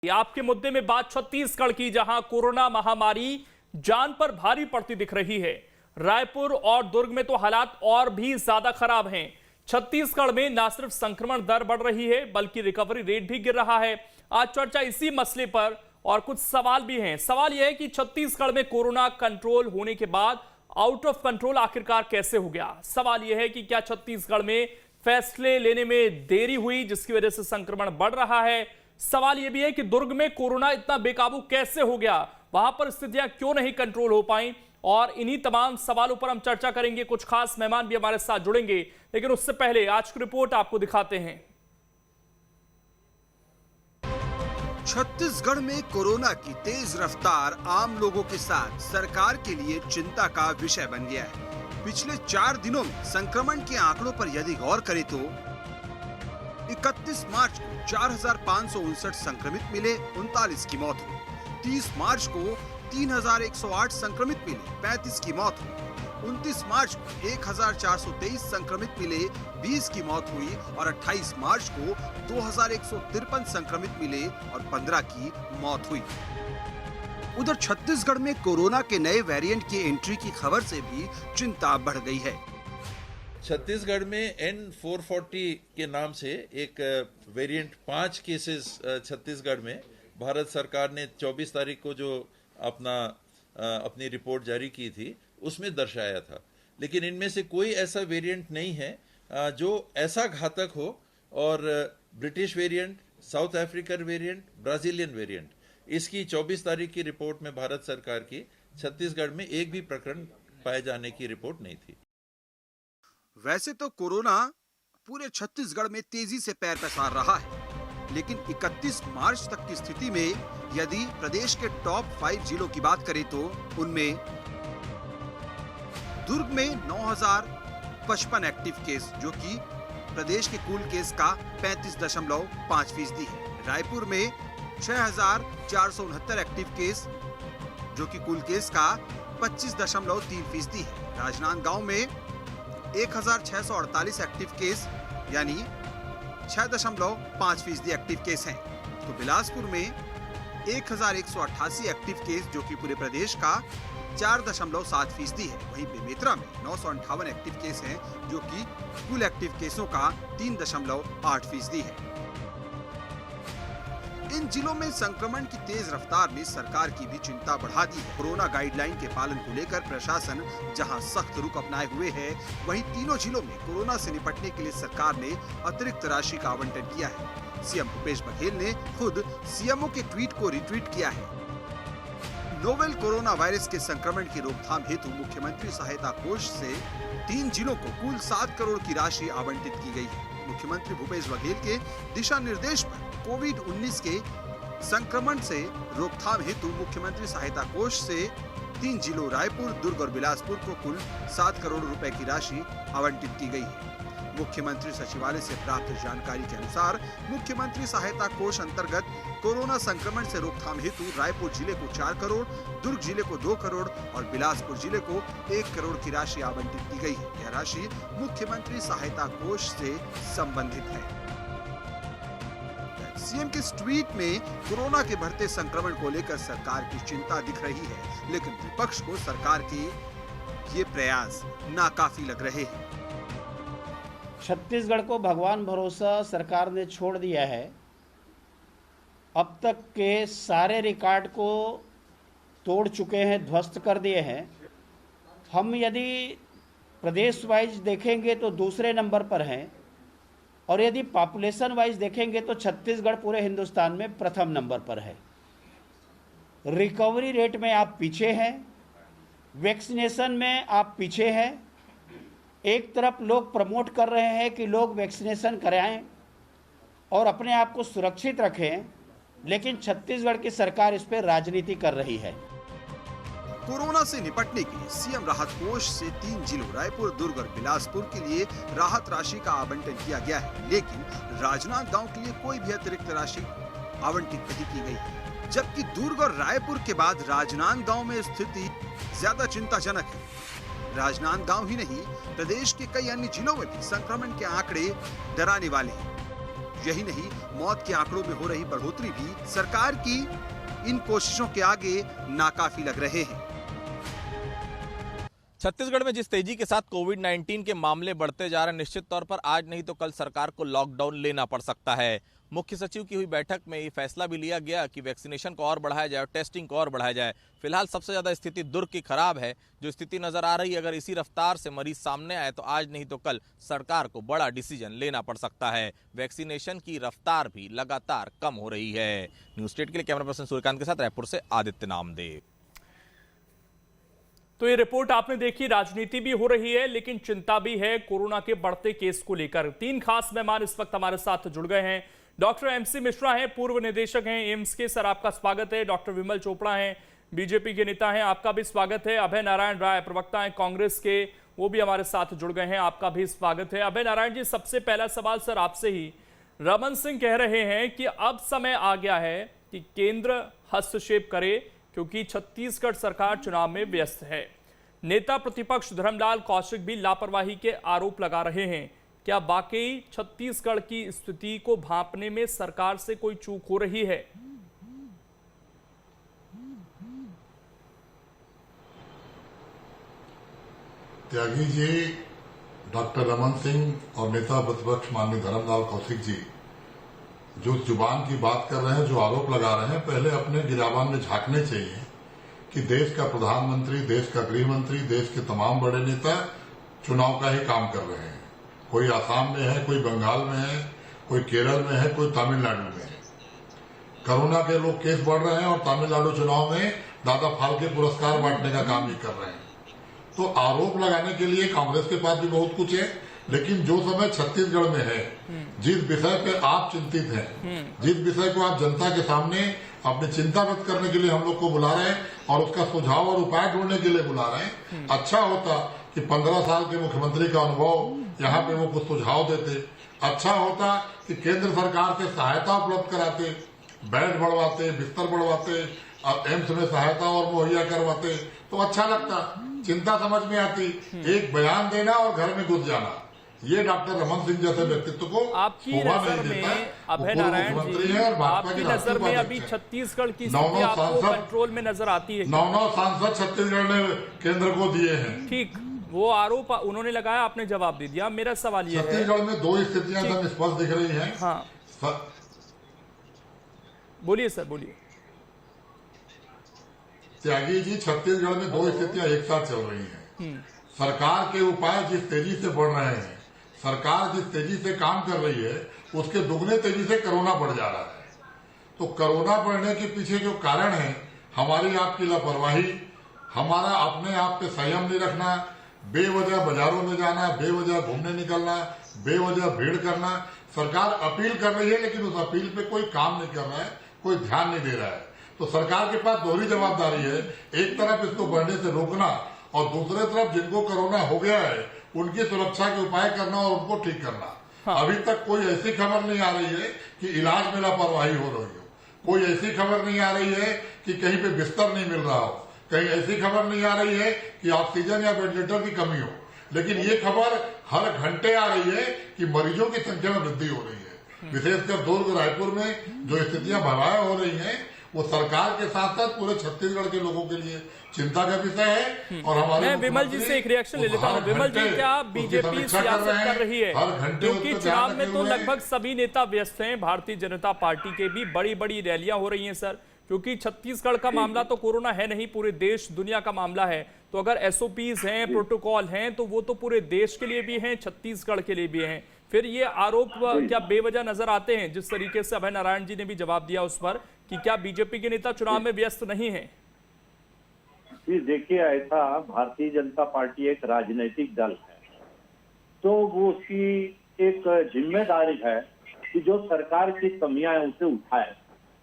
आपके मुद्दे में बात छत्तीसगढ़ की, जहां कोरोना महामारी जान पर भारी पड़ती दिख रही है। रायपुर और दुर्ग में तो हालात और भी ज्यादा खराब हैं। छत्तीसगढ़ में न सिर्फ संक्रमण दर बढ़ रही है बल्कि रिकवरी रेट भी गिर रहा है। आज चर्चा इसी मसले पर और कुछ सवाल भी हैं। सवाल यह है कि छत्तीसगढ़ में कोरोना कंट्रोल होने के बाद आउट ऑफ कंट्रोल आखिरकार कैसे हो गया। सवाल यह है कि क्या छत्तीसगढ़ में फैसले लेने में देरी हुई जिसकी वजह से संक्रमण बढ़ रहा है। सवाल यह भी है कि दुर्ग में कोरोना इतना बेकाबू कैसे हो गया, वहां पर स्थितियां क्यों नहीं कंट्रोल हो पाई। और इन्हीं तमाम सवालों पर हम चर्चा करेंगे। कुछ खास मेहमान भी हमारे साथ जुड़ेंगे, लेकिन उससे पहले आज की रिपोर्ट आपको दिखाते हैं। छत्तीसगढ़ में कोरोना की तेज रफ्तार आम लोगों के साथ सरकार के लिए चिंता का विषय बन गया है। पिछले 4 दिनों में संक्रमण के आंकड़ों पर यदि गौर करें तो 31 मार्च को 4,559 संक्रमित मिले, 39 की मौत हुई। 30 मार्च को 3,108 संक्रमित मिले, 35 की मौत हुई। 29 मार्च को 1,423 संक्रमित मिले, 20 की मौत हुई और 28 मार्च को 2,153 संक्रमित मिले और 15 की मौत हुई। उधर छत्तीसगढ़ में कोरोना के नए वेरिएंट की एंट्री की खबर से भी चिंता बढ़ गई है। छत्तीसगढ़ में N440 के नाम से एक वेरिएंट 5 केसेस छत्तीसगढ़ में भारत सरकार ने 24 तारीख को जो अपनी रिपोर्ट जारी की थी उसमें दर्शाया था। लेकिन इनमें से कोई ऐसा वेरिएंट नहीं है जो ऐसा घातक हो। और British variant, south African variant, Brazilian variant, इसकी 24 तारीख की रिपोर्ट में भारत सरकार की छत्तीसगढ़ में एक भी प्रकरण पाए जाने की रिपोर्ट नहीं थी। वैसे तो कोरोना पूरे छत्तीसगढ़ में तेजी से पैर पसार रहा है, लेकिन 31 मार्च तक की स्थिति में यदि प्रदेश के टॉप 5 जिलों की बात करें तो उनमें दुर्ग में 9,055 एक्टिव केस, जो कि प्रदेश के कुल केस का 35.5% है। रायपुर में 6,469 एक्टिव केस, जो कि कुल केस का 25.3% है। राजनांदगांव में 1,648 एक्टिव केस यानी 6.5% एक्टिव केस हैं। तो बिलासपुर में 1,188 एक्टिव केस, जो कि पूरे प्रदेश का 4.7% है। वहीं बेमेतरा में 958 एक्टिव केस हैं, जो कि कुल एक्टिव केसों का 3.8% है। इन जिलों में संक्रमण की तेज रफ्तार ने सरकार की भी चिंता बढ़ा दी है। कोरोना गाइडलाइन के पालन को लेकर प्रशासन जहां सख्त रुख अपनाए हुए है, वहीं तीनों जिलों में कोरोना से निपटने के लिए सरकार ने अतिरिक्त राशि का आवंटन किया है। सीएम भूपेश बघेल ने खुद सीएमओ के ट्वीट को रिट्वीट किया है। नोवेल कोरोना वायरस के संक्रमण की रोकथाम हेतु मुख्यमंत्री सहायता कोष से 3 जिलों को कुल 7 करोड़ की राशि आवंटित की गई है। मुख्यमंत्री भूपेश बघेल के दिशा निर्देश पर कोविड-19 के संक्रमण से रोकथाम हेतु मुख्यमंत्री सहायता कोष से 3 जिलों रायपुर, दुर्ग और बिलासपुर को कुल 7 करोड़ रुपए की राशि आवंटित की गई है। मुख्यमंत्री सचिवालय से प्राप्त जानकारी के अनुसार मुख्यमंत्री सहायता कोष अंतर्गत कोरोना संक्रमण से रोकथाम हेतु रायपुर जिले को 4 करोड़, दुर्ग जिले को 2 करोड़ और बिलासपुर जिले को 1 करोड़ की राशि आवंटित की गई है। यह राशि मुख्यमंत्री सहायता कोष से संबंधित है। सीएम के इस ट्वीट में कोरोना के बढ़ते संक्रमण को लेकर सरकार की चिंता दिख रही है, लेकिन विपक्ष को सरकार के ये प्रयास नाकाफी लग रहे हैं। छत्तीसगढ़ को भगवान भरोसा सरकार ने छोड़ दिया है। अब तक के सारे रिकॉर्ड को तोड़ चुके हैं, ध्वस्त कर दिए हैं। हम यदि प्रदेश वाइज देखेंगे तो दूसरे नंबर पर हैं और यदि पॉपुलेशन वाइज देखेंगे तो छत्तीसगढ़ पूरे हिंदुस्तान में प्रथम नंबर पर है। रिकवरी रेट में आप पीछे हैं, वैक्सीनेशन में आप पीछे हैं। एक तरफ लोग प्रमोट कर रहे हैं कि लोग वैक्सीनेशन कराएं और अपने आप को सुरक्षित रखें, लेकिन छत्तीसगढ़ की सरकार इस पर राजनीति कर रही है। कोरोना से निपटने के लिए सीएम राहत कोष से 3 जिलों रायपुर, दुर्ग और बिलासपुर के लिए राहत राशि का आवंटन किया गया है, लेकिन राजनांदगांव के लिए कोई भी अतिरिक्त राशि आवंटित नहीं की गई। जबकि दुर्ग और रायपुर के बाद राजनांदगांव में स्थिति ज्यादा चिंताजनक है। राजनांदगांव ही नहीं, प्रदेश के कई अन्य जिलों में भी संक्रमण के आंकड़े डराने वाले हैं। यही नहीं, मौत के आंकड़ों में हो रही बढ़ोतरी भी सरकार की इन कोशिशों के आगे नाकाफी लग रहे हैं। छत्तीसगढ़ में जिस तेजी के साथ कोविड-19 के मामले बढ़ते जा रहे हैं, निश्चित तौर पर आज नहीं तो कल सरकार को लॉकडाउन लेना पड़ सकता है। मुख्य सचिव की हुई बैठक में ये फैसला भी लिया गया कि वैक्सीनेशन को और बढ़ाया जाए और टेस्टिंग को और बढ़ाया जाए। फिलहाल सबसे ज्यादा स्थिति दुर्ग की खराब है। जो स्थिति नजर आ रही है, अगर इसी रफ्तार से मरीज सामने आए तो आज नहीं तो कल सरकार को बड़ा डिसीजन लेना पड़ सकता है। वैक्सीनेशन की रफ्तार भी लगातार कम हो रही है। न्यूज स्टेट के लिए कैमरा पर्सन सूर्यकांत के साथ रायपुर से आदित्य नामदेव। तो ये रिपोर्ट आपने देखी, राजनीति भी हो रही है लेकिन चिंता भी है कोरोना के बढ़ते केस को लेकर। 3 खास मेहमान इस वक्त हमारे साथ जुड़ गए हैं। डॉक्टर एमसी मिश्रा हैं, पूर्व निदेशक हैं एम्स के, सर आपका स्वागत है। डॉक्टर विमल चोपड़ा हैं, बीजेपी के नेता हैं, आपका भी स्वागत है। अभय नारायण राय, प्रवक्ता हैं कांग्रेस के, वो भी हमारे साथ जुड़ गए हैं, आपका भी स्वागत है। अभय नारायण जी, सबसे पहला सवाल सर आपसे ही। रमन सिंह कह रहे हैं कि अब समय आ गया है कि केंद्र हस्तक्षेप करे क्योंकि छत्तीसगढ़ सरकार चुनाव में व्यस्त है। नेता प्रतिपक्ष धर्मलाल कौशिक भी लापरवाही के आरोप लगा रहे हैं। क्या वाकई छत्तीसगढ़ की स्थिति को भांपने में सरकार से कोई चूक हो रही है? त्यागी जी, डॉक्टर रमन सिंह और नेता प्रतिपक्ष माननीय धर्मलाल कौशिक जी जो जुबान की बात कर रहे हैं, जो आरोप लगा रहे हैं, पहले अपने गिराबान में झांकने चाहिए कि देश का प्रधानमंत्री, देश का गृह मंत्री, देश के तमाम बड़े नेता चुनाव का ही काम कर रहे हैं। कोई आसाम में है, कोई बंगाल में है, कोई केरल में है, कोई तमिलनाडु में है। कोरोना के लोग केस बढ़ रहे हैं और तमिलनाडु चुनाव में दादा फाल्के पुरस्कार बांटने का काम भी कर रहे हैं। तो आरोप लगाने के लिए कांग्रेस के पास भी बहुत कुछ है, लेकिन जो समय छत्तीसगढ़ में है, जिस विषय पे आप चिंतित हैं, जिस विषय को आप जनता के सामने अपनी चिंता व्यक्त करने के लिए हम लोग को बुला रहे हैं और उसका सुझाव और उपाय ढूंढने के लिए बुला रहे हैं, अच्छा होता कि 15 साल के मुख्यमंत्री का अनुभव यहाँ पे वो कुछ सुझाव देते। अच्छा होता कि केंद्र सरकार से सहायता उपलब्ध कराते, बेड बढ़वाते, बिस्तर बढ़वाते, एम्स में सहायता और मुहैया करवाते तो अच्छा लगता, चिंता समझ में आती। एक बयान देना और घर में घुस जाना, ये डॉक्टर रमन सिंह जैसे व्यक्तित्व को आपकी नजर में, अभय नारायण जी, आपकी नजर में अभी छत्तीसगढ़ की स्थिति आपको कंट्रोल में नजर आती है? 9 सांसद छत्तीसगढ़ ने केंद्र को दिए हैं। ठीक, वो आरोप उन्होंने लगाया, आपने जवाब दे दिया। मेरा सवाल ये है, छत्तीसगढ़ में 2 स्थितियां एकदम स्पष्ट दिख रही हैं। हाँ, बोलिए सर, बोलिए। त्यागी जी, छत्तीसगढ़ में 2 स्थितियां एक साथ चल रही हैं। सरकार के उपाय जिस तेजी से बढ़ रहे हैं, सरकार जिस तेजी से काम कर रही है, उसके दुगने तेजी से कोरोना बढ़ जा रहा है। तो कोरोना बढ़ने के पीछे जो कारण है, हमारी आपकी लापरवाही, हमारा अपने आप पे संयम नहीं रखना, बेवजह बाजारों में जाना, बेवजह घूमने निकलना, बेवजह भीड़ करना। सरकार अपील कर रही है लेकिन उस अपील पे कोई काम नहीं कर रहा है, कोई ध्यान नहीं दे रहा है। तो सरकार के पास दोहरी जवाबदारी है, एक तरफ इसको बढ़ने से रोकना और दूसरे तरफ जिनको कोरोना हो गया है उनकी सुरक्षा के उपाय करना और उनको ठीक करना। हाँ। अभी तक कोई ऐसी खबर नहीं आ रही है कि इलाज में लापरवाही हो रही हो, कोई ऐसी खबर नहीं आ रही है कि कहीं पे बिस्तर नहीं मिल रहा हो, कहीं ऐसी खबर नहीं आ रही है कि ऑक्सीजन या वेंटिलेटर की कमी हो। लेकिन ये खबर हर घंटे आ रही है कि मरीजों की संख्या में वृद्धि हो रही है। विशेषकर दुर्ग, रायपुर में जो स्थितियां भयावह हो रही हैं, वो सरकार के साथ साथ पूरे छत्तीसगढ़ के लोगों के लिए चिंता का विषय है। और हमारे मैं विमल जी से एक रिएक्शन ले लेता हूँ। विमल जी, क्या बीजेपी सियासत कर रही है? क्योंकि चुनाव में तो लगभग सभी नेता व्यस्त हैं। भारतीय जनता पार्टी के भी बड़ी बड़ी रैलियां हो रही हैं सर, क्योंकि छत्तीसगढ़ का मामला तो कोरोना है नहीं, पूरे देश दुनिया का मामला है। तो अगर एसओपीज हैं, प्रोटोकॉल हैं, तो वो तो पूरे देश के लिए भी हैं, छत्तीसगढ़ के लिए भी हैं। फिर ये आरोप क्या बेवजह नजर आते हैं? जिस तरीके से अभय नारायण जी ने भी जवाब दिया उस पर कि क्या बीजेपी के नेता चुनाव में व्यस्त नहीं है? जी देखिए, ऐसा भारतीय जनता पार्टी एक राजनीतिक दल है, तो वो उसकी एक जिम्मेदारी है कि जो सरकार की कमियां हैं उसे उठाए।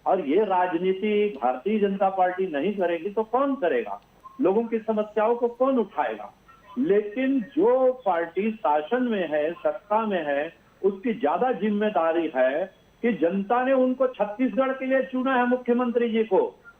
और ये राजनीति भारतीय जनता पार्टी नहीं करेगी तो कौन करेगा? लोगों की समस्याओं को कौन उठाएगा? लेकिन जो पार्टी शासन में है, सत्ता में है, उसकी ज्यादा जिम्मेदारी है कि जनता ने उनको छत्तीसगढ़ के लिए चुना है, मुख्यमंत्री जी को,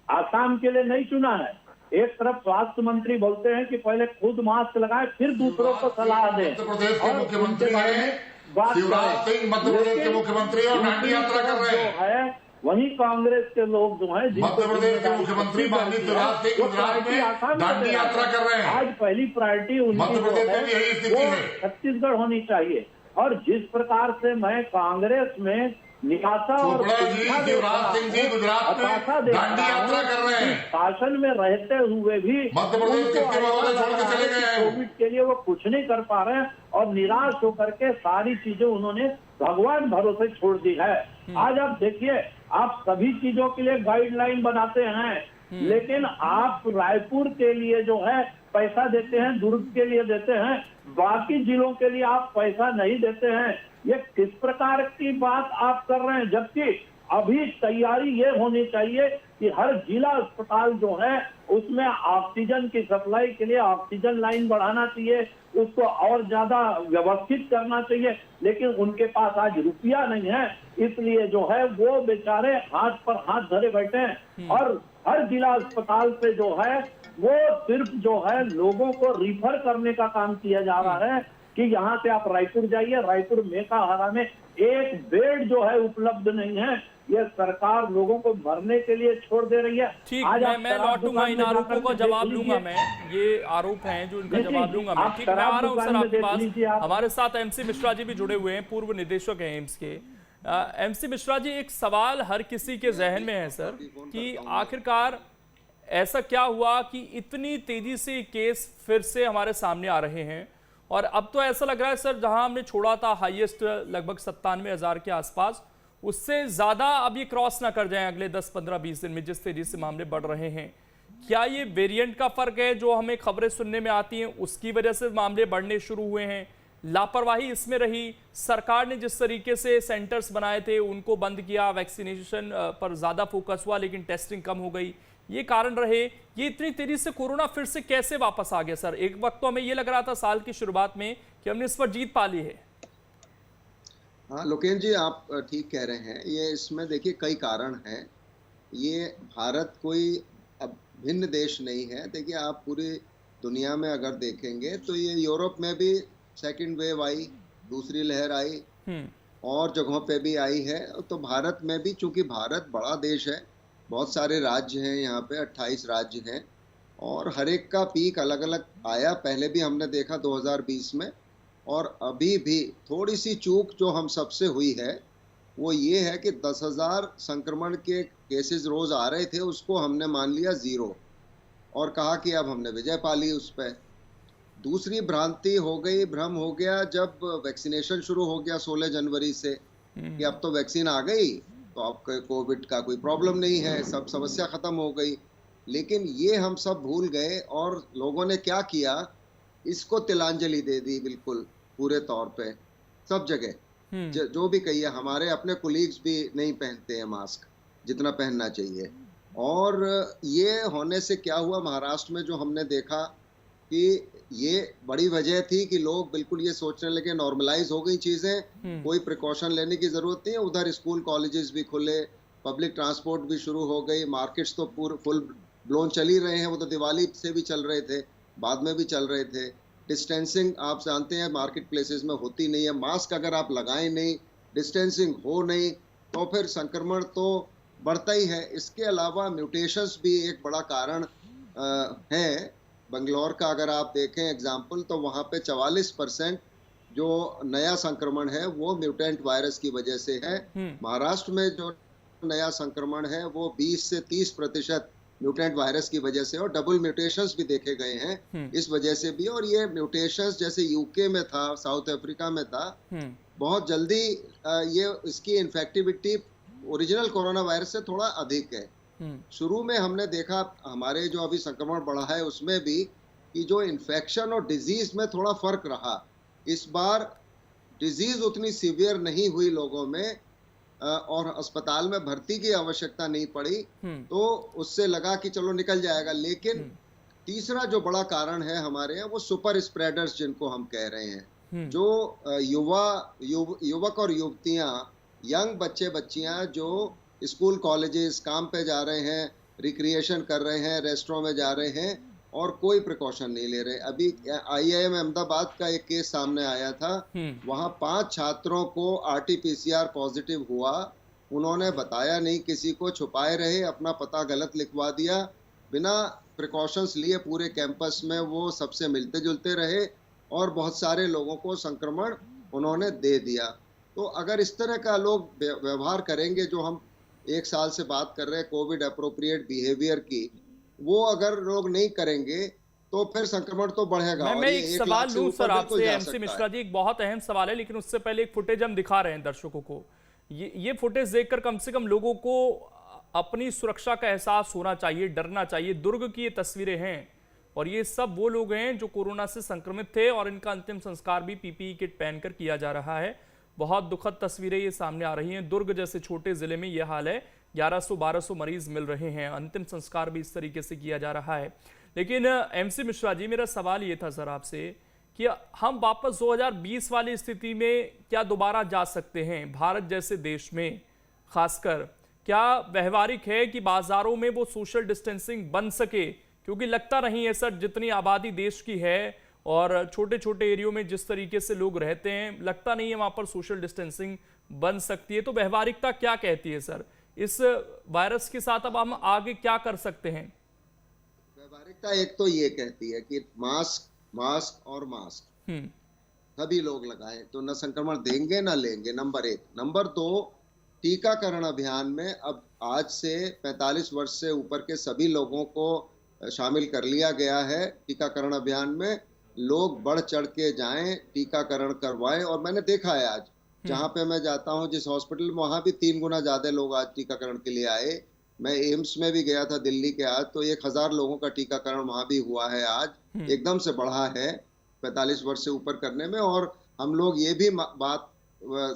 आसाम के लिए नहीं चुना है। एक तरफ स्वास्थ्य मंत्री बोलते हैं कि पहले खुद मास्क लगाएं फिर दूसरों को सलाह दें। उत्तर प्रदेश के मुख्यमंत्री हैं, बात शिवराज करें। सिंह मध्य प्रदेश के लेकिन मुख्यमंत्री और दांडी यात्रा कर रहे हैं। जो है वहीं कांग्रेस के लोग जो हैं मध्य प्रदेश के मुख्यमंत्री माननीय शिवराज सिंह गुजरात में दांडी यात्रा कर रहे हैं। आज पहली प्रायोरिटी उनकी मध्य प्रदेश में भी यही स्थिति है। छत्तीसगढ़ होनी चाहिए। और जिस प्रकार से मैं कांग्रेस में निराशा और चोपड़ा जी, शिवराज सिंह जी गुजरात में दांडी यात्रा कर रहे हैं। शासन में रहते हुए भी मध्य प्रदेश उनको कितने बड़ौदे छोड़ के चले गए हैं। कोविड के लिए वो कुछ नहीं कर पा रहे हैं और निराश होकर के सारी चीजें उन्होंने भगवान भरोसे छोड़ दी है। आज आप देखिए, आप सभी चीजों के लिए गाइडलाइन बनाते हैं, लेकिन आप रायपुर के लिए जो है पैसा देते हैं, दुर्ग के लिए देते हैं, बाकी जिलों के लिए आप पैसा नहीं देते हैं। ये किस प्रकार की बात आप कर रहे हैं? जबकि अभी तैयारी ये होनी चाहिए कि हर जिला अस्पताल जो है उसमें ऑक्सीजन की सप्लाई के लिए ऑक्सीजन लाइन बढ़ाना चाहिए, उसको और ज्यादा व्यवस्थित करना चाहिए, लेकिन उनके पास आज रुपया नहीं है, इसलिए जो है वो बेचारे हाथ पर हाथ धरे बैठे हैं। और हर जिला अस्पताल पे जो है वो सिर्फ जो है लोगों को रिफर करने का काम किया जा रहा है कि यहाँ से आप रायपुर जाइए। रायपुर मेकाहारा में एक बेड जो है उपलब्ध नहीं है। ये सरकार लोगों को मरने के लिए छोड़ दे रही है। ठीक, आज मैं लौटूंगा इन आरोपों का जवाब लूंगा। मैं ये आरोप हैं जो इनका जवाब लूंगा मैं। ठीक, मैं आ रहा हूँ सर आपके पास। हमारे साथ एमसी मिश्रा जी भी जुड़े हुए हैं, पूर्व निदेशक हैं एम्स के। एमसी मिश्रा जी, एक सवाल हर किसी के जहन में है सर कि आखिरकार ऐसा क्या हुआ कि इतनी तेजी से केस फिर से हमारे सामने आ रहे हैं? और अब तो ऐसा लग रहा है सर, जहां हमने छोड़ा था हाईएस्ट लगभग 97,000 के आसपास, उससे ज्यादा अब ये क्रॉस ना कर जाएं अगले 10, 15, 20 दिन में, जिस तेजी से मामले बढ़ रहे हैं। क्या ये वेरिएंट का फर्क है जो हमें खबरें सुनने में आती हैं, उसकी वजह से मामले बढ़ने शुरू हुए हैं? लापरवाही इसमें रही? सरकार ने जिस तरीके से सेंटर्स बनाए थे उनको बंद किया, वैक्सीनेशन पर ज्यादा फोकस हुआ लेकिन टेस्टिंग कम हो गई, ये कारण रहे? ये इतनी तेजी से कोरोना फिर से कैसे वापस आ गया सर? एक वक्त तो हमें ये लग रहा था साल की शुरुआत में कि हमने इस पर जीत पा ली है। हाँ लोकेश जी, आप ठीक कह रहे हैं। ये इसमें देखिए कई कारण हैं। ये भारत कोई अब भिन्न देश नहीं है। देखिए आप पूरी दुनिया में अगर देखेंगे तो ये यूरोप में भी सेकंड वेव आई, दूसरी लहर आई और जगहों पे भी आई है। तो भारत में भी, चूंकि भारत बड़ा देश है, बहुत सारे राज्य हैं, यहाँ पे 28 राज्य हैं और हर एक का पीक अलग अलग आया। पहले भी हमने देखा 2020 में, और अभी भी थोड़ी सी चूक जो हम सबसे हुई है वो ये है कि 10,000 संक्रमण के केसेस रोज आ रहे थे, उसको हमने मान लिया 0 और कहा कि अब हमने विजय पा ली उस पर। दूसरी भ्रांति हो गई, भ्रम हो गया जब वैक्सीनेशन शुरू हो गया 16 जनवरी से कि अब तो वैक्सीन आ गई तो अब कोविड का कोई प्रॉब्लम नहीं है, सब समस्या खत्म हो गई। लेकिन ये हम सब भूल गए और लोगों ने क्या किया, इसको तिलांजलि दे दी बिल्कुल पूरे तौर पे सब जगह। जो भी कहिए, हमारे अपने कोलीग्स भी नहीं पहनते हैं मास्क जितना पहनना चाहिए। और ये होने से क्या हुआ, महाराष्ट्र में जो हमने देखा कि ये बड़ी वजह थी कि लोग बिल्कुल ये सोचने लगे नॉर्मलाइज हो गई चीजें, कोई प्रिकॉशन लेने की जरूरत नहीं है। उधर स्कूल कॉलेजेस भी खुले, पब्लिक ट्रांसपोर्ट भी शुरू हो गई, मार्केट्स तो पूरे फुल ब्लोन चल ही रहे हैं। वो तो दिवाली से भी चल रहे थे, बाद में भी चल रहे थे। डिस्टेंसिंग आप जानते हैं मार्केट प्लेसेस में होती नहीं है। मास्क अगर आप लगाएं नहीं, डिस्टेंसिंग हो नहीं, तो फिर संक्रमण तो बढ़ता ही है। इसके अलावा म्यूटेशंस भी एक बड़ा कारण है। बंगलौर का अगर आप देखें एग्जाम्पल, तो वहाँ पे 44% जो नया संक्रमण है वो म्यूटेंट वायरस की वजह से है। महाराष्ट्र में जो नया संक्रमण है वो 20 से 30% म्यूटेंट वायरस की वजह से, और डबल म्यूटेशंस भी देखे गए हैं इस वजह से भी। और ये म्यूटेशंस जैसे यूके में था, साउथ अफ्रीका में था, बहुत जल्दी ये इसकी इन्फेक्टिविटी ओरिजिनल कोरोना वायरस से थोड़ा अधिक है। शुरू में हमने देखा हमारे जो अभी संक्रमण बढ़ा है उसमें भी कि जो इन्फेक्शन और डिजीज में थोड़ा फर्क रहा। इस बार डिजीज उतनी सीवियर नहीं हुई लोगों में और अस्पताल में भर्ती की आवश्यकता नहीं पड़ी, तो उससे लगा कि चलो निकल जाएगा। लेकिन तीसरा जो बड़ा कारण है हमारे यहाँ, वो सुपर स्प्रेडर्स जिनको हम कह रहे हैं, जो युवक और युवतियां, यंग बच्चे बच्चियां जो स्कूल कॉलेजेस काम पे जा रहे हैं, रिक्रिएशन कर रहे हैं, रेस्टोरेंट में जा रहे हैं, और कोई प्रिकॉशन नहीं ले रहे। अभी IIM अहमदाबाद का एक केस सामने आया था, वहां 5 छात्रों को RT-PCR पॉजिटिव हुआ, उन्होंने बताया नहीं, किसी को छुपाए रहे, अपना पता गलत लिखवा दिया, बिना प्रिकॉशंस लिए पूरे कैंपस में वो सबसे मिलते जुलते रहे और बहुत सारे लोगों को संक्रमण उन्होंने दे दिया। तो अगर इस तरह का लोग व्यवहार करेंगे, जो हम 1 साल से बात कर रहे हैं कोविड अप्रोप्रिएट बिहेवियर की, वो अगर लोग नहीं करेंगे तो फिर संक्रमण तो बढ़ेगा। मैं एक सवाल लूं सर आपसे MC मिश्रा जी, एक बहुत अहम सवाल है, लेकिन उससे पहले एक फुटेज हम दिखा रहे हैं दर्शकों को। ये फुटेज देखकर कम से कम लोगों को अपनी सुरक्षा का एहसास होना चाहिए, डरना चाहिए। दुर्ग की ये तस्वीरें हैं और ये सब वो लोग हैं जो कोरोना से संक्रमित थे और इनका अंतिम संस्कार भी PPE किट पहनकर किया जा रहा है। बहुत दुखद तस्वीरें ये सामने आ रही हैं। दुर्ग जैसे छोटे जिले में ये हाल है, 1100-1200 मरीज मिल रहे हैं, अंतिम संस्कार भी इस तरीके से किया जा रहा है। लेकिन MC मिश्रा जी, मेरा सवाल ये था सर आपसे कि हम वापस 2020 वाली स्थिति में क्या दोबारा जा सकते हैं? भारत जैसे देश में खासकर क्या व्यवहारिक है कि बाजारों में वो सोशल डिस्टेंसिंग बन सके? क्योंकि लगता नहीं है सर, जितनी आबादी देश की है और छोटे छोटे एरियो में जिस तरीके से लोग रहते हैं, लगता नहीं है वहां पर सोशल डिस्टेंसिंग बन सकती है। तो व्यवहारिकता क्या कहती है सर, इस वायरस के साथ अब हम आगे क्या कर सकते हैं? व्यवहारिकता एक तो ये कहती है कि मास्क और मास्क सभी लोग लगाएं तो न संक्रमण देंगे न लेंगे, नंबर 1। नंबर 2, टीकाकरण अभियान में अब आज से 45 वर्ष से ऊपर के सभी लोगों को शामिल कर लिया गया है टीकाकरण अभियान में। लोग बढ़ चढ़ के जाएं, टीकाकरण करवाएं। और मैंने देखा है आज जहां पे मैं जाता हूं, जिस हॉस्पिटल में, वहां भी 3 गुना ज्यादा लोग आज टीकाकरण के लिए आए। मैं एम्स में भी गया था दिल्ली के आज, तो 1000 लोगों का टीकाकरण वहां भी हुआ है आज। एकदम से बढ़ा है 45 वर्ष से ऊपर करने में। और हम लोग ये भी बात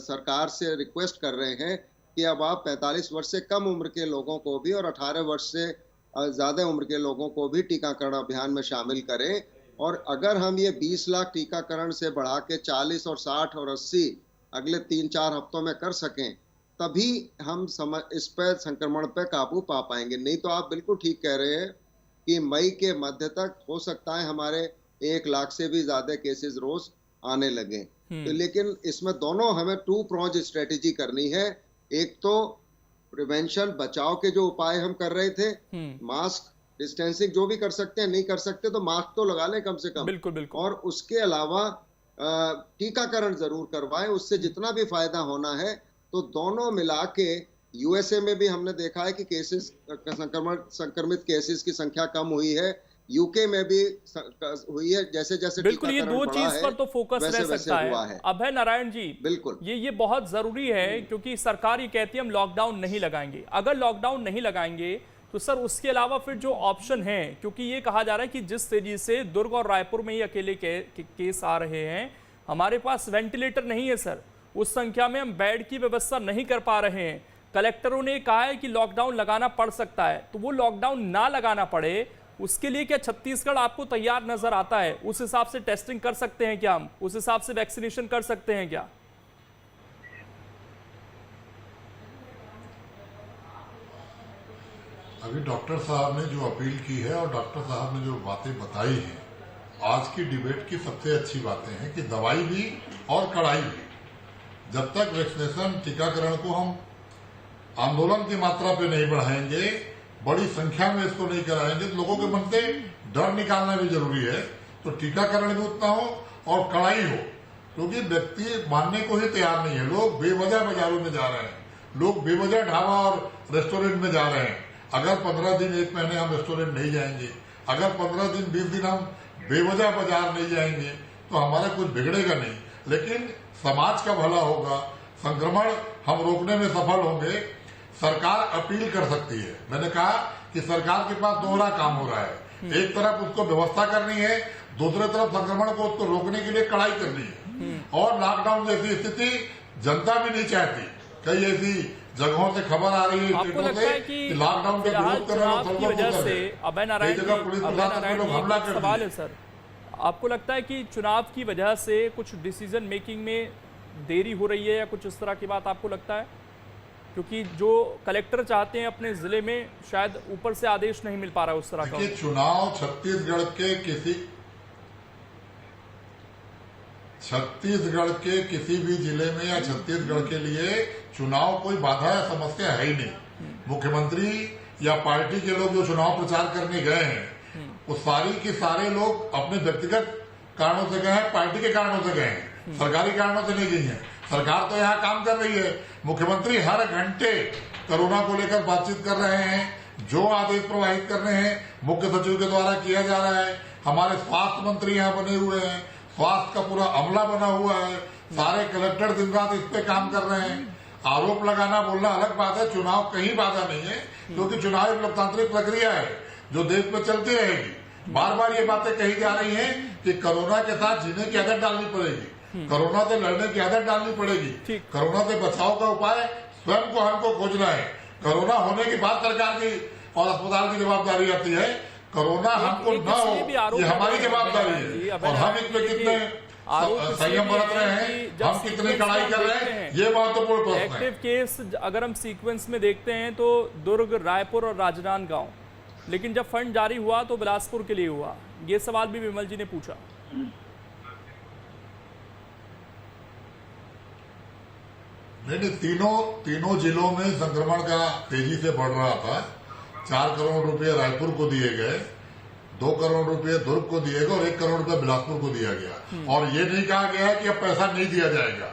सरकार से रिक्वेस्ट कर रहे हैं कि अब आप 45 वर्ष से कम उम्र के लोगों को भी और 18 वर्ष से ज्यादा उम्र के लोगों को भी टीकाकरण अभियान में शामिल करें। और अगर हम ये 20 लाख टीकाकरण से बढ़ा के 40 और 60 और 80 अगले 3-4 हफ्तों में कर सकें, तभी हम इस पर संक्रमण पर काबू पा पाएंगे। नहीं तो आप बिल्कुल ठीक कह रहे हैं कि मई के मध्य तक हो सकता है हमारे 1 लाख से भी ज्यादा केसेस रोज आने लगे। तो लेकिन इसमें दोनों हमें 2 प्रोज स्ट्रेटेजी करनी है। एक तो प्रिवेंशन, बचाव के जो उपाय हम कर रहे थे, मास्क, डिस्टेंसिंग जो भी कर सकते हैं, नहीं कर सकते तो मास्क तो लगा लें कम से कम। बिल्कुल। और उसके अलावा टीकाकरण जरूर करवाएं, उससे जितना भी फायदा होना है। तो दोनों मिला के USA में भी हमने देखा है कि केसेस, संक्रमित केसेस की संख्या कम हुई है। UK में भी हुई है। जैसे जैसे बिल्कुल, ये 2 चीज पर तो फोकस रह सकता है। अभय नारायण जी, बिल्कुल ये बहुत जरूरी है, क्योंकि सरकार ये कहती है हम लॉकडाउन नहीं लगाएंगे। अगर लॉकडाउन नहीं लगाएंगे तो सर उसके अलावा फिर जो ऑप्शन है, क्योंकि ये कहा जा रहा है कि जिस तेजी से दुर्ग और रायपुर में ही अकेले केस आ रहे हैं, हमारे पास वेंटिलेटर नहीं है सर, उस संख्या में हम बेड की व्यवस्था नहीं कर पा रहे हैं। कलेक्टरों ने कहा है कि लॉकडाउन लगाना पड़ सकता है, तो वो लॉकडाउन ना लगाना पड़े उसके लिए क्या छत्तीसगढ़ आपको तैयार नजर आता है? उस हिसाब से टेस्टिंग कर सकते हैं क्या हम? उस हिसाब से वैक्सीनेशन कर सकते हैं क्या? अभी डॉक्टर साहब ने जो अपील की है और डॉक्टर साहब ने जो बातें बताई हैं, आज की डिबेट की सबसे अच्छी बातें हैं कि दवाई भी और कड़ाई भी। जब तक वैक्सीनेशन, टीकाकरण को हम आंदोलन की मात्रा पे नहीं बढ़ाएंगे, बड़ी संख्या में इसको नहीं कराएंगे, तो लोगों के मन से डर निकालना भी जरूरी है। तो टीकाकरण भी उतना हो और कड़ाई हो, क्योंकि व्यक्ति मानने को ही तैयार नहीं है। लोग बेवजह बाजारों में जा रहे हैं, लोग बेवजह ढाबा और रेस्टोरेंट में जा रहे हैं। अगर 15 दिन, 1 महीने हम रेस्टोरेंट नहीं जाएंगे, अगर 15 दिन, 20 दिन हम बेवजह बाजार नहीं जाएंगे, तो हमारा कुछ बिगड़ेगा नहीं, लेकिन समाज का भला होगा, संक्रमण हम रोकने में सफल होंगे। सरकार अपील कर सकती है। मैंने कहा कि सरकार के पास दोहरा काम हो रहा है। एक तरफ उसको व्यवस्था करनी है, दूसरी तरफ संक्रमण को उसको रोकने के लिए कड़ाई करनी है। और लॉकडाउन जैसी स्थिति जनता भी नहीं चाहती। कई ऐसी जगहों से खबर आ रही है आपको लगता है कि लॉकडाउन का विरोध कर रहे की वजह से, अभय नारायण जी, सवाल है सर, आपको लगता है कि चुनाव की वजह से कुछ डिसीजन मेकिंग में देरी हो रही है या कुछ इस तरह की बात आपको लगता है? क्योंकि जो कलेक्टर चाहते हैं अपने जिले में शायद ऊपर से आदेश नहीं मिल पा रहा उस तरह का। देखिए, चुनाव छत्तीसगढ़ के किसी भी जिले में या छत्तीसगढ़ के लिए चुनाव कोई बाधा या समस्या है ही नहीं। मुख्यमंत्री या पार्टी के लोग जो चुनाव प्रचार करने गए हैं वो सारे लोग अपने व्यक्तिगत कारणों से गए हैं, पार्टी के कारणों से गए हैं, सरकारी कारणों से नहीं गई है। सरकार तो यहाँ काम कर रही है। मुख्यमंत्री हर घंटे कोरोना को लेकर बातचीत कर रहे हैं, जो आदेश प्रवाहित कर रहे हैं मुख्य सचिव के द्वारा किया जा रहा है। हमारे स्वास्थ्य मंत्री यहाँ बने हुए हैं, स्वास्थ्य का पूरा अमला बना हुआ है, सारे कलेक्टर दिन रात इस पे काम कर रहे हैं। आरोप लगाना बोलना अलग बात है, चुनाव कहीं बाधा नहीं है, क्योंकि चुनाव एक लोकतांत्रिक प्रक्रिया है जो देश में चलती रहेगी। बार बार ये बातें कही जा रही हैं कि कोरोना के साथ जीने की आदत डालनी पड़ेगी, कोरोना से लड़ने की आदत डालनी पड़ेगी, कोरोना से बचाव का उपाय स्वयं को हमको खोजना है। कोरोना होने के बाद सरकार की और अस्पताल की जवाबदारी आती है। कोरोना हमको न हो ये हमारी जवाबदारी है, और हम इसमें कितने संयम बरत रहे हैं, हम कितनी कड़ाई कर रहे हैं, ये महत्वपूर्ण प्रश्न है। एक्टिव केस अगर हम सीक्वेंस में देखते हैं तो दुर्ग, रायपुर और राजनांदगांव, लेकिन जब फंड जारी हुआ तो बिलासपुर के लिए हुआ। ये सवाल भी विमल जी ने पूछा। नहीं, तीनों जिलों में संक्रमण का तेजी से बढ़ रहा था। 4 करोड़ रुपए रायपुर को दिए गए, 2 करोड़ रुपए दुर्ग को दिए गए और 1 करोड़ रुपए बिलासपुर को दिया गया। और ये नहीं कहा गया है कि अब पैसा नहीं दिया जाएगा।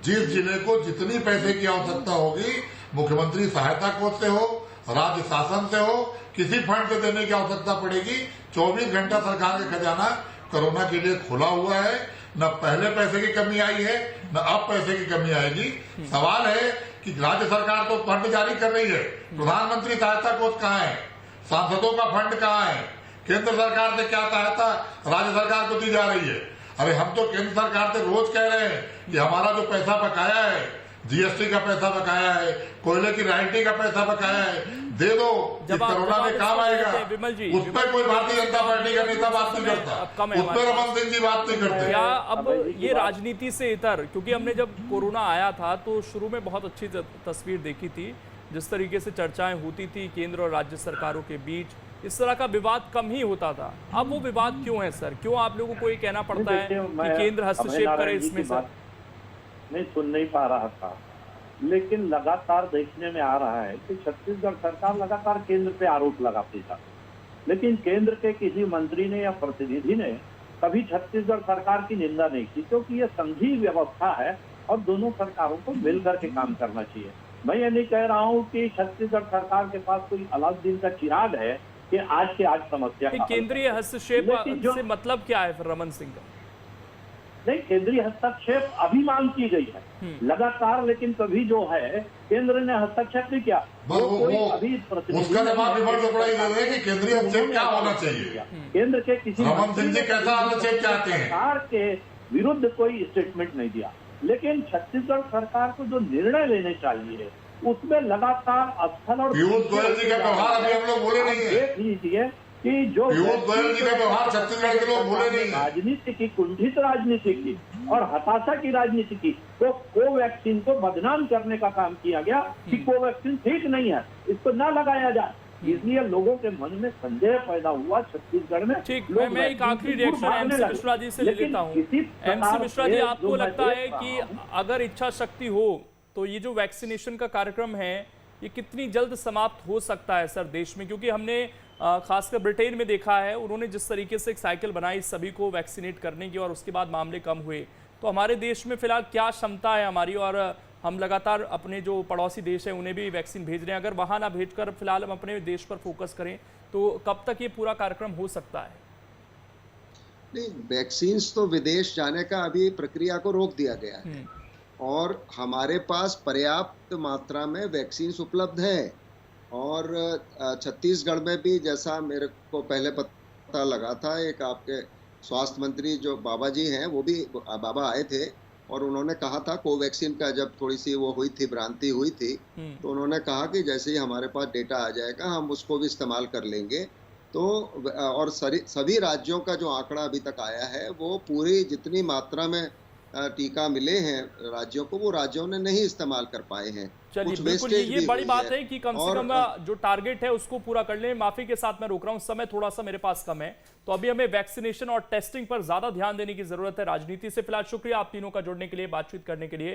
जिस जिले को जितनी पैसे की आवश्यकता होगी, मुख्यमंत्री सहायता कोष से हो, राज्य शासन से हो, किसी फंड से देने की आवश्यकता पड़ेगी। 24 घंटा सरकार का खजाना कोरोना के लिए खुला हुआ है। न पहले पैसे की कमी आई है, न अब पैसे की कमी आएगी। सवाल है कि राज्य सरकार तो फंड जारी कर रही है, प्रधानमंत्री सहायता कोष कहाँ है, सांसदों का फंड कहाँ है, केंद्र सरकार से क्या सहायता राज्य सरकार को दी जा रही है। अरे हम तो केंद्र सरकार से रोज कह रहे हैं कि हमारा जो पैसा बकाया है, जीएसटी का पैसा बकाया है, कोयले की रॉयल्टी का पैसा बकाया है, दे दो, जिस कोरोना में काम आएगा। उस पर कोई भारतीय जनता पार्टी का नेता बात नहीं करता, उस पर रमन सिंह जी बात नहीं करते। क्या अब ये राजनीति से इतर, क्योंकि हमने जब कोरोना आया था तो शुरू में बहुत अच्छी तस्वीर देखी थी, जिस तरीके से चर्चाएं होती थी केंद्र और राज्य सरकारों के बीच, इस तरह का विवाद कम ही होता था। अब वो विवाद क्यों है सर? क्यों आप लोगों को ये कहना पड़ता है कि केंद्र हस्तक्षेप करे इसमें? सर नहीं सुन नहीं पा रहा था, लेकिन लगातार देखने में आ रहा है कि छत्तीसगढ़ सरकार लगातार केंद्र पे आरोप लगाती था, लेकिन केंद्र के किसी मंत्री ने या प्रतिनिधि ने कभी छत्तीसगढ़ सरकार की निंदा नहीं की, क्योंकि ये संघीय व्यवस्था है और दोनों सरकारों को मिलकर के काम करना चाहिए। मैं ये नहीं कह रहा हूँ कि छत्तीसगढ़ सरकार के पास कोई अलाउद्दीन का चिराग है कि आज के आज समस्या केंद्रीय हस्तक्षेप से मतलब क्या है फिर रमन सिंह का? नहीं, केंद्रीय हस्तक्षेप अभी मांग की गई है लगातार, लेकिन कभी जो है केंद्र ने हस्तक्षेप नहीं किया। अभी उसका जवाब विमल चोपड़ा ही दे रहे हैं कि केंद्रीय हस्तक्षेप क्या होना चाहिए। केंद्र के किसी रमन सिंह जी कैसा हस्तक्षेप चाहते हैं? सरकार के विरुद्ध कोई स्टेटमेंट नहीं दिया, लेकिन छत्तीसगढ़ सरकार को जो निर्णय लेने चाहिए उसमें लगातार स्थल और पीयूष गोयल जी का व्यवहार अभी हम लोग बोले नहीं है। देख लीजिए कि जो पीयूष गोयल जी का व्यवहार छत्तीसगढ़ के लोग बोले नहीं है। राजनीति की, कुंठित राजनीति की और हताशा की राजनीति की, तो कोवैक्सीन को बदनाम करने का काम किया गया कि कोवैक्सीन ठीक नहीं है, इसको न लगाया जाए। इसलिए लोगों के मन में संदेह पैदा हुआ छत्तीसगढ़ में। ठीक, मैं एक आखिरी रिएक्शन एमसी मिश्रा जी से ले लेता हूँ। एमसी मिश्रा जी, आपको लगता है कि अगर इच्छा शक्ति हो तो ये जो वैक्सीनेशन का कार्यक्रम है ये कितनी जल्द समाप्त हो सकता है सर देश में? क्योंकि हमने खासकर ब्रिटेन में देखा है, उन्होंने जिस तरीके से एक साइकिल बनाई सभी को वैक्सीनेट करने की और उसके बाद मामले कम हुए। तो हमारे देश में फिलहाल क्या क्षमता है हमारी, और हम लगातार अपने जो पड़ोसी देश है उन्हें भी वैक्सीन भेज रहे हैं। अगर वहाँ ना भेजकर फिलहाल हम अपने देश पर फोकस करें तो कब तक ये पूरा कार्यक्रम हो सकता है? नहीं, वैक्सीन तो विदेश जाने का अभी प्रक्रिया को रोक दिया गया है और हमारे पास पर्याप्त मात्रा में वैक्सीन उपलब्ध है। और छत्तीसगढ़ में भी, जैसा मेरे को पहले पता लगा था, एक आपके स्वास्थ्य मंत्री जो बाबा जी हैं, वो भी बाबा आए थे और उन्होंने कहा था कोवैक्सीन का, जब थोड़ी सी वो हुई थी, भ्रांति हुई थी, तो उन्होंने कहा कि जैसे ही हमारे पास डेटा आ जाएगा हम उसको भी इस्तेमाल कर लेंगे। तो और सभी राज्यों का जो आंकड़ा अभी तक आया है वो पूरी जितनी मात्रा में टीका मिले हैं राज्यों को, वो राज्यों ने नहीं इस्तेमाल कर पाए हैं। चलिए कुछ बिल्कुल, wastage ये भी बड़ी हुई बात है कि कम से और, कम जो टारगेट है उसको पूरा कर लें। माफी के साथ मैं रोक रहा हूं, समय थोड़ा सा मेरे पास कम है, तो अभी हमें वैक्सीनेशन और टेस्टिंग पर ज्यादा ध्यान देने की जरूरत है। राजनीति से फिलहाल शुक्रिया आप तीनों का जुड़ने के लिए, बातचीत करने के लिए।